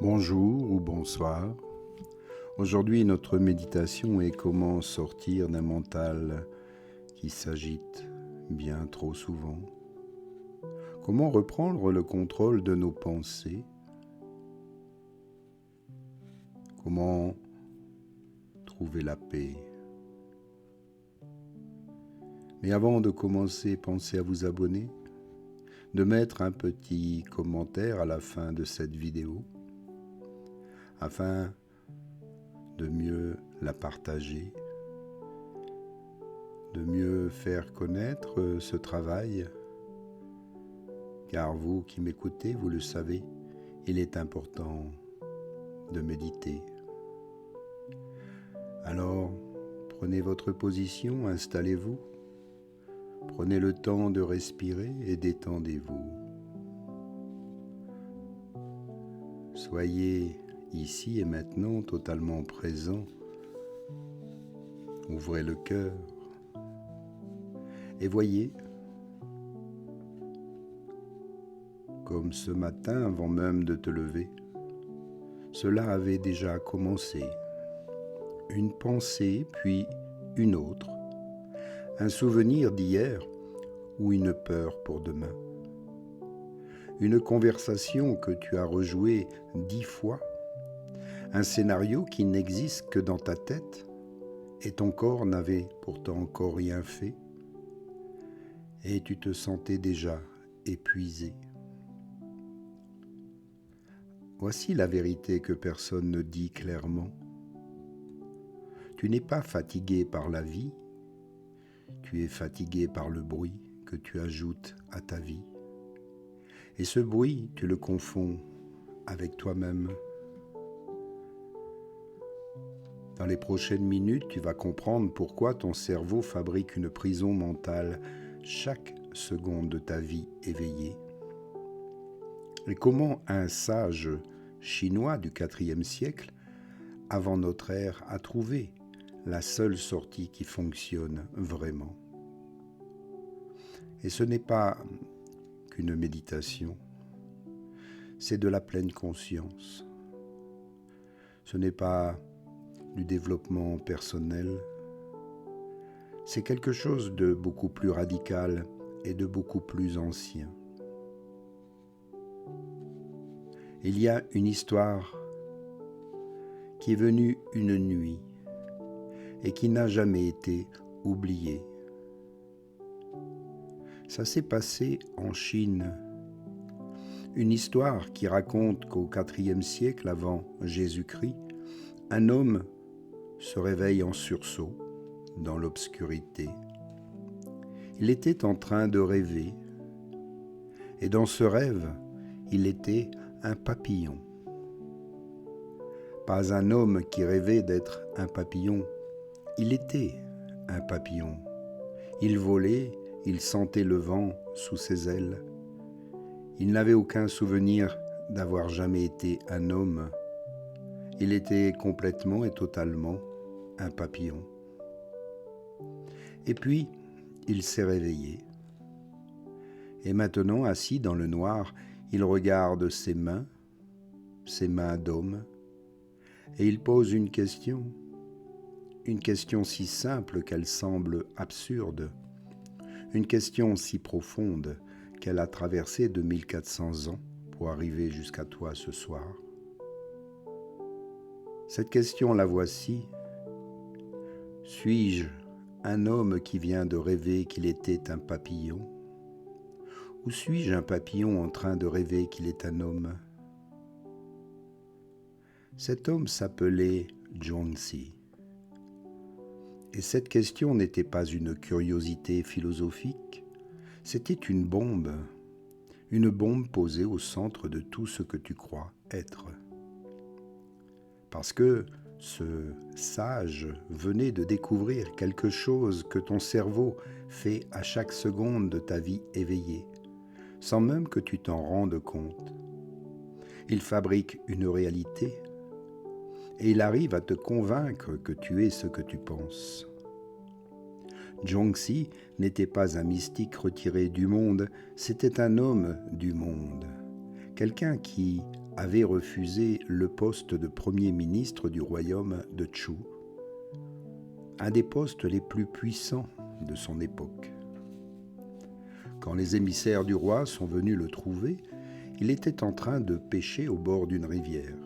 Bonjour ou bonsoir. Aujourd'hui, notre méditation est comment sortir d'un mental qui s'agite bien trop souvent. Comment reprendre le contrôle de nos pensées. Comment trouver la paix. Mais avant de commencer, pensez à vous abonner, de mettre un petit commentaire à la fin de cette vidéo, afin de mieux la partager, de mieux faire connaître ce travail, car vous qui m'écoutez, vous le savez, il est important de méditer. Alors, prenez votre position, installez-vous, prenez le temps de respirer et détendez-vous. Soyez ici et maintenant totalement présent. Ouvrez le cœur et voyez, comme ce matin avant même de te lever, cela avait déjà commencé. Une pensée, puis une autre, un souvenir d'hier ou une peur pour demain. Une conversation que tu as rejouée 10 fois, un scénario qui n'existe que dans ta tête et ton corps n'avait pourtant encore rien fait et tu te sentais déjà épuisé. Voici la vérité que personne ne dit clairement. Tu n'es pas fatigué par la vie, tu es fatigué par le bruit que tu ajoutes à ta vie. Et ce bruit, tu le confonds avec toi-même. Dans les prochaines minutes, tu vas comprendre pourquoi ton cerveau fabrique une prison mentale chaque seconde de ta vie éveillée. Et comment un sage chinois du IVe siècle, avant notre ère, a trouvé la seule sortie qui fonctionne vraiment. Et ce n'est pas qu'une méditation, c'est de la pleine conscience. Ce n'est pas du développement personnel, c'est quelque chose de beaucoup plus radical et de beaucoup plus ancien. Il y a une histoire qui est venue une nuit et qui n'a jamais été oubliée. Ça s'est passé en Chine. Une histoire qui raconte qu'au IVe siècle avant Jésus-Christ, un homme se réveille en sursaut dans l'obscurité. Il était en train de rêver et dans ce rêve, il était un papillon. Pas un homme qui rêvait d'être un papillon, il était un papillon. Il volait, il sentait le vent sous ses ailes. Il n'avait aucun souvenir d'avoir jamais été un homme. Il était complètement et totalement un papillon. Et puis, il s'est réveillé. Et maintenant, assis dans le noir, il regarde ses mains d'homme, et il pose une question si simple qu'elle semble absurde, une question si profonde qu'elle a traversé 2400 ans pour arriver jusqu'à toi ce soir. Cette question, la voici. Suis-je un homme qui vient de rêver qu'il était un papillon? Ou suis-je un papillon en train de rêver qu'il est un homme? Cet homme s'appelait Zhuangzi. Et cette question n'était pas une curiosité philosophique, c'était une bombe posée au centre de tout ce que tu crois être. Parce que ce sage venait de découvrir quelque chose que ton cerveau fait à chaque seconde de ta vie éveillée, sans même que tu t'en rendes compte. Il fabrique une réalité et il arrive à te convaincre que tu es ce que tu penses. Zhuangzi n'était pas un mystique retiré du monde, c'était un homme du monde, quelqu'un qui avait refusé le poste de premier ministre du royaume de Chu, un des postes les plus puissants de son époque. Quand les émissaires du roi sont venus le trouver, il était en train de pêcher au bord d'une rivière.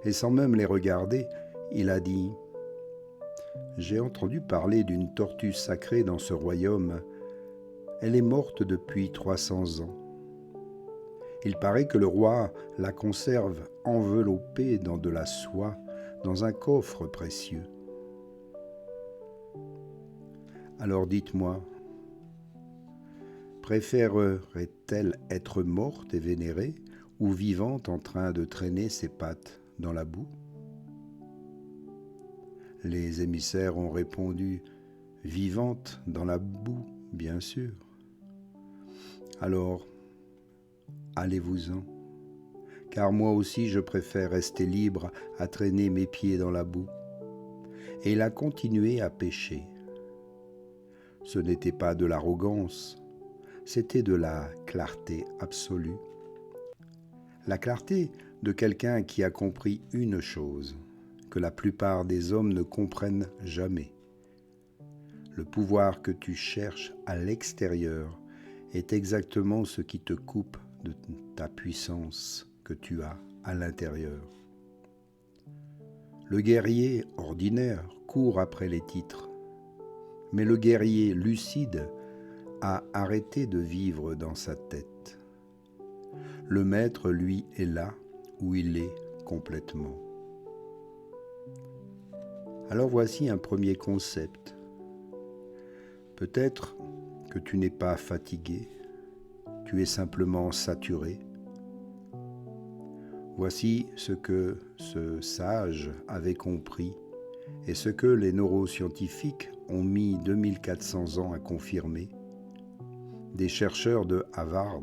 Et sans même les regarder, il a dit « J'ai entendu parler d'une tortue sacrée dans ce royaume. Elle est morte depuis 300 ans. Il paraît que le roi la conserve enveloppée dans de la soie, dans un coffre précieux. Alors dites-moi, préférerait-elle être morte et vénérée ou vivante en train de traîner ses pattes dans la boue ?» Les émissaires ont répondu « Vivante dans la boue, bien sûr. » Alors, allez-vous-en, car moi aussi je préfère rester libre à traîner mes pieds dans la boue. Et il a continué à pêcher. Ce n'était pas de l'arrogance, c'était de la clarté absolue. La clarté de quelqu'un qui a compris une chose, que la plupart des hommes ne comprennent jamais. Le pouvoir que tu cherches à l'extérieur est exactement ce qui te coupe de ta puissance que tu as à l'intérieur. Le guerrier ordinaire court après les titres, mais le guerrier lucide a arrêté de vivre dans sa tête. Le maître, lui, est là où il est complètement. Alors voici un premier concept. Peut-être que tu n'es pas fatigué, tu es simplement saturé. Voici ce que ce sage avait compris et ce que les neuroscientifiques ont mis 2400 ans à confirmer. Des chercheurs de Harvard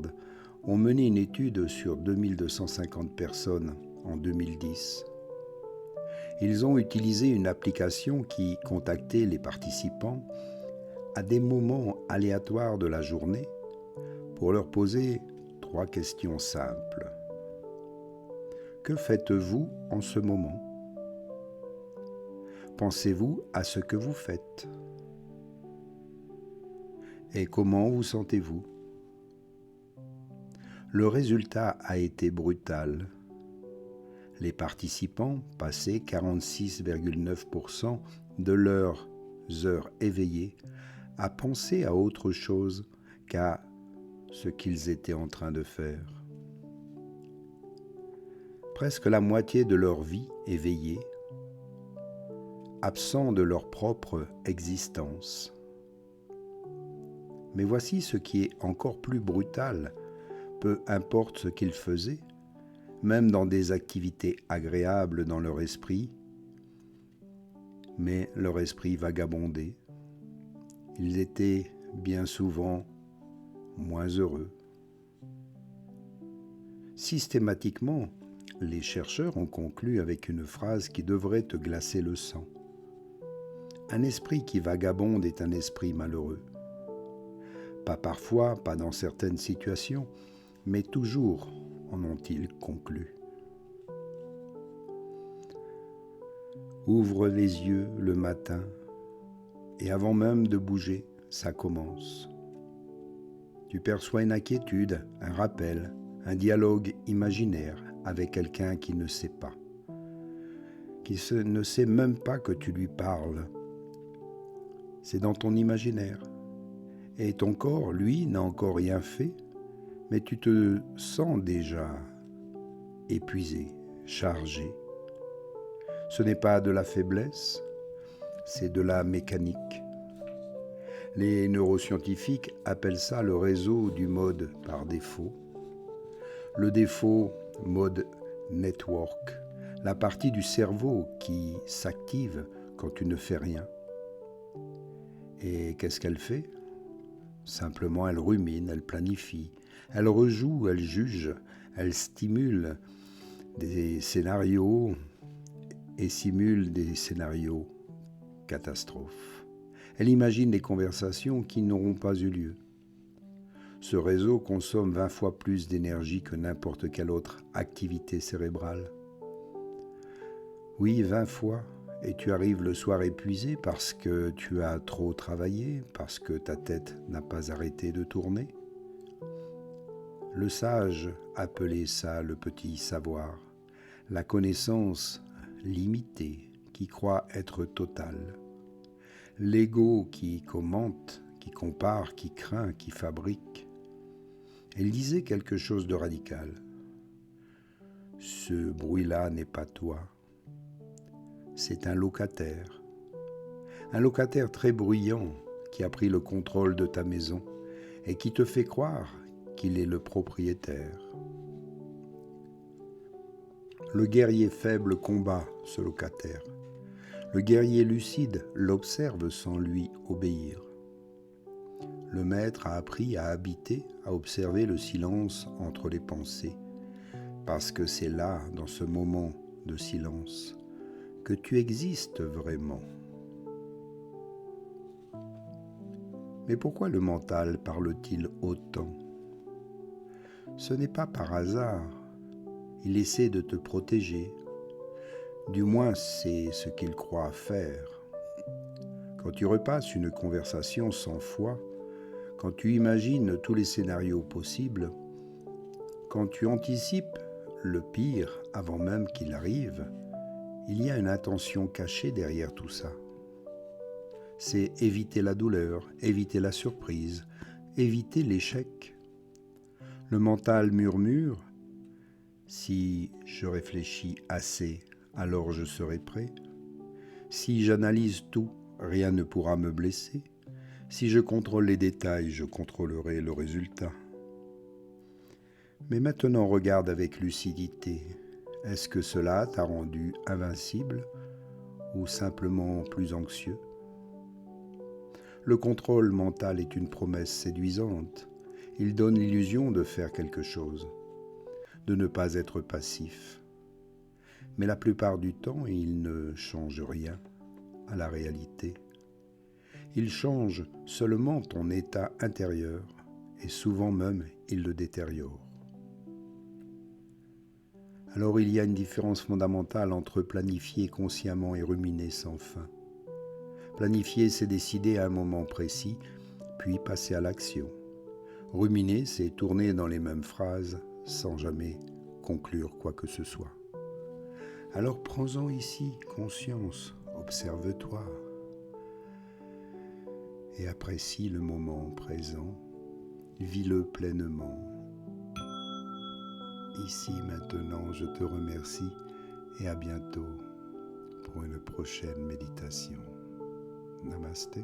ont mené une étude sur 2250 personnes en 2010. Ils ont utilisé une application qui contactait les participants à des moments aléatoires de la journée pour leur poser 3 questions simples. Que faites-vous en ce moment ? Pensez-vous à ce que vous faites ? Et comment vous sentez-vous ? Le résultat a été brutal. Les participants passaient 46,9% de leurs heures éveillées à penser à autre chose qu'à ce qu'ils étaient en train de faire. Presque la moitié de leur vie éveillée, absents de leur propre existence. Mais voici ce qui est encore plus brutal, peu importe ce qu'ils faisaient, même dans des activités agréables dans leur esprit, mais leur esprit vagabondait. Ils étaient bien souvent moins heureux. Systématiquement, les chercheurs ont conclu avec une phrase qui devrait te glacer le sang. Un esprit qui vagabonde est un esprit malheureux. Pas parfois, pas dans certaines situations, mais toujours en ont-ils conclu. Ouvre les yeux le matin et avant même de bouger, ça commence. Tu perçois une inquiétude, un rappel, un dialogue imaginaire avec quelqu'un qui ne sait pas, ne sait même pas que tu lui parles. C'est dans ton imaginaire. Et ton corps, lui, n'a encore rien fait, mais tu te sens déjà épuisé, chargé. Ce n'est pas de la faiblesse, c'est de la mécanique. Les neuroscientifiques appellent ça le réseau du mode par défaut. Le défaut, mode network, la partie du cerveau qui s'active quand tu ne fais rien. Et qu'est-ce qu'elle fait ? Simplement, elle rumine, elle planifie, elle rejoue, elle juge, elle stimule des scénarios et simule des scénarios catastrophes. Elle imagine des conversations qui n'auront pas eu lieu. Ce réseau consomme 20 fois plus d'énergie que n'importe quelle autre activité cérébrale. Oui, 20 fois, et tu arrives le soir épuisé parce que tu as trop travaillé, parce que ta tête n'a pas arrêté de tourner. Le sage appelait ça le petit savoir, la connaissance limitée qui croit être totale. L'ego qui commente, qui compare, qui craint, qui fabrique. Elle disait quelque chose de radical. Ce bruit-là n'est pas toi. C'est un locataire très bruyant qui a pris le contrôle de ta maison et qui te fait croire qu'il est le propriétaire. Le guerrier faible combat ce locataire. Le guerrier lucide l'observe sans lui obéir. Le maître a appris à habiter, à observer le silence entre les pensées, parce que c'est là, dans ce moment de silence, que tu existes vraiment. Mais pourquoi le mental parle-t-il autant ? Ce n'est pas par hasard. Il essaie de te protéger. Du moins, c'est ce qu'il croit faire. Quand tu repasses une conversation 100 fois, quand tu imagines tous les scénarios possibles, quand tu anticipes le pire avant même qu'il arrive, il y a une intention cachée derrière tout ça. C'est éviter la douleur, éviter la surprise, éviter l'échec. Le mental murmure « Si je réfléchis assez, alors je serai prêt. Si j'analyse tout, rien ne pourra me blesser. Si je contrôle les détails, je contrôlerai le résultat. » Mais maintenant, regarde avec lucidité. Est-ce que cela t'a rendu invincible ou simplement plus anxieux ? Le contrôle mental est une promesse séduisante. Il donne l'illusion de faire quelque chose, de ne pas être passif. Mais la plupart du temps, il ne change rien à la réalité. Il change seulement ton état intérieur et souvent même il le détériore. Alors il y a une différence fondamentale entre planifier consciemment et ruminer sans fin. Planifier, c'est décider à un moment précis, puis passer à l'action. Ruminer, c'est tourner dans les mêmes phrases sans jamais conclure quoi que ce soit. Alors prends-en ici conscience, observe-toi et apprécie le moment présent, vis-le pleinement. Ici, maintenant, je te remercie et à bientôt pour une prochaine méditation. Namasté.